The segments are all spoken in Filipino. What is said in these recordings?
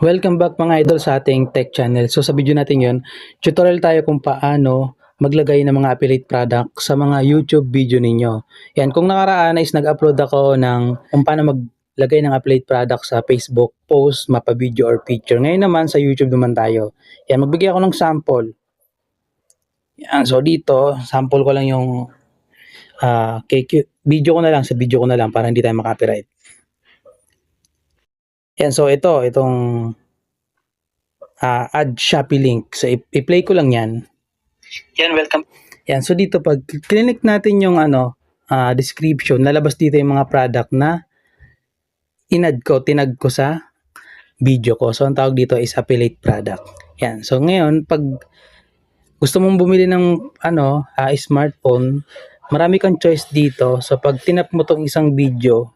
Welcome back mga idol sa ating tech channel. So sa video natin yon, tutorial tayo kung paano maglagay ng mga affiliate product sa mga YouTube video ninyo. Yan, kung nakaraan is nag-upload ako ng kung paano maglagay ng affiliate product sa Facebook post, mapa video or picture. Ngayon naman sa YouTube naman tayo. Yan, magbigay ako ng sample. Yan, so dito, sample ko lang yung video ko na lang, sa video ko na lang para hindi tayo makopyright. Yan, so itong add Shopee link. So, i-play ko lang yan. Yan, welcome. Yan, so dito pag click natin yung description, lalabas dito yung mga product na tinag ko sa video ko. So, ang tawag dito is affiliate product. Yan, so ngayon, pag gusto mong bumili ng smartphone, marami kang choice dito. So, pag tinap mo tong isang video,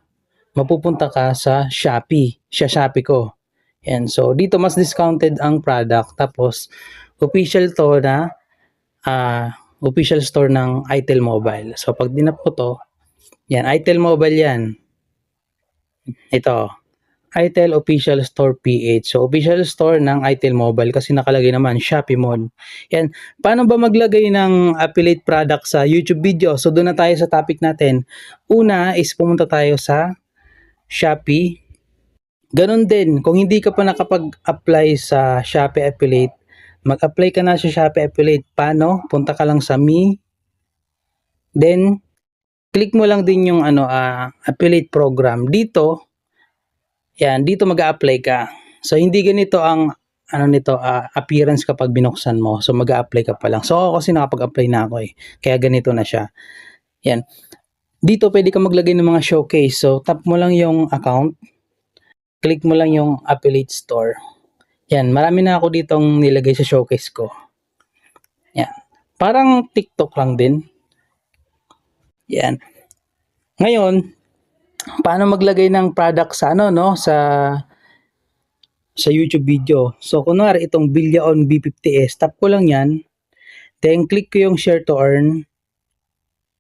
mapupunta ka sa Shopee. Shopee ko. Yan. So, dito mas discounted ang product. Tapos, official to na official store ng itel Mobile. So, pag dinap ko to, yan, itel Mobile yan. Ito, itel Official Store PH. So, official store ng itel Mobile kasi nakalagay naman Shopee Mall. Yan. Paano ba maglagay ng affiliate product sa YouTube video? So, doon na tayo sa topic natin. Una is pumunta tayo sa Shopee. Ganon din, kung hindi ka pa nakapag-apply sa Shopee Affiliate, mag-apply ka na sa Shopee Affiliate. Paano? Punta ka lang sa Me. Then, click mo lang din yung affiliate program. Dito, yan, dito mag-a-apply ka. So, hindi ganito ang appearance kapag binuksan mo. So, mag-a-apply ka pa lang. So, ako kasi nakapag-apply na ako eh. Kaya ganito na siya. Yan. Dito, pwede ka maglagay ng mga showcase. So, tap mo lang yung account. Click mo lang yung affiliate store. Yan, marami na ako ditong nilagay sa showcase ko. Yan. Parang TikTok lang din. Yan. Ngayon, paano maglagay ng product sa sa YouTube video? So, kunwari itong Bilyaon B50S, tap ko lang yan. Then, click ko yung share to earn.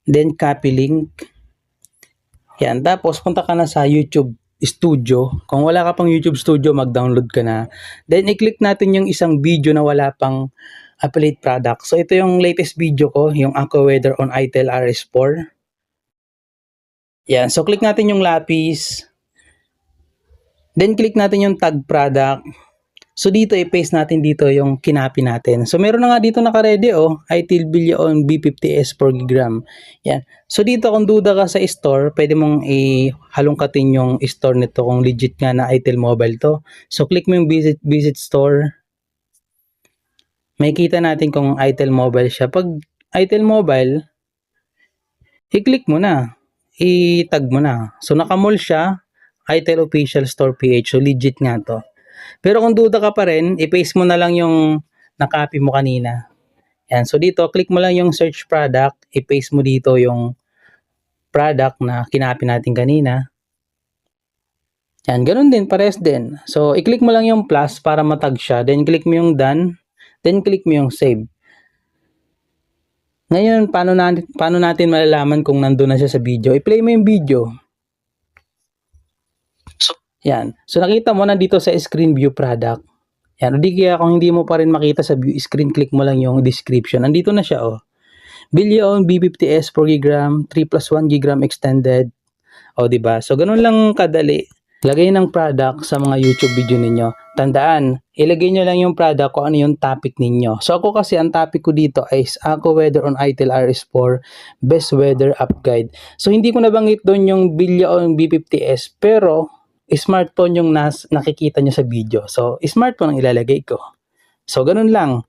Then, copy link. Yan. Tapos, punta ka na sa YouTube Studio. Kung wala ka pang YouTube Studio, mag-download ka na. Then, i-click natin yung isang video na wala pang affiliate product. So, ito yung latest video ko, yung AquaWeather on itel RS4. Yan. So, click natin yung lapis. Then, click natin yung tag product. So, dito, i-paste natin dito yung kinapi natin. So, meron na nga dito naka-ready, itel Bilyaon B50S per gram. Yan. So, dito, kung duda ka sa store, pwede mong ihalongkatin yung store nito kung legit nga na itel Mobile to. So, click mo yung visit store. Makikita natin kung itel Mobile siya. Pag itel Mobile, i-click mo na. I-tag mo na. So, naka-mall siya. itel Official Store PH. So, legit nga to. Pero kung duda ka pa rin, i-paste mo na lang yung nakopy mo kanina. Yan. So, dito, click mo lang yung search product. I-paste mo dito yung product na kinopy natin kanina. Yan. Ganun din, pares din. So, i-click mo lang yung plus para matag siya. Then, click mo yung done. Then, click mo yung save. Ngayon, paano natin malalaman kung nandun na siya sa video? I-play mo yung video. Yan. So, nakita mo nandito sa screen view product. Yan. O di kaya kung hindi mo pa rin makita sa view screen, click mo lang yung description. Nandito na siya, Bilyaon B50S per gram, 3+1 GB extended. Diba? So, ganun lang kadali. Lagay ng product sa mga YouTube video ninyo. Tandaan, ilagay nyo lang yung product kung ano yung topic ninyo. So, ako kasi, ang topic ko dito is AquaWeather on itel RS4 Best Weather App Guide. So, hindi ko nabanggit doon yung Bilyaon B50S, pero smartphone yung nakikita nyo sa video. So, smartphone ang ilalagay ko. So, ganun lang.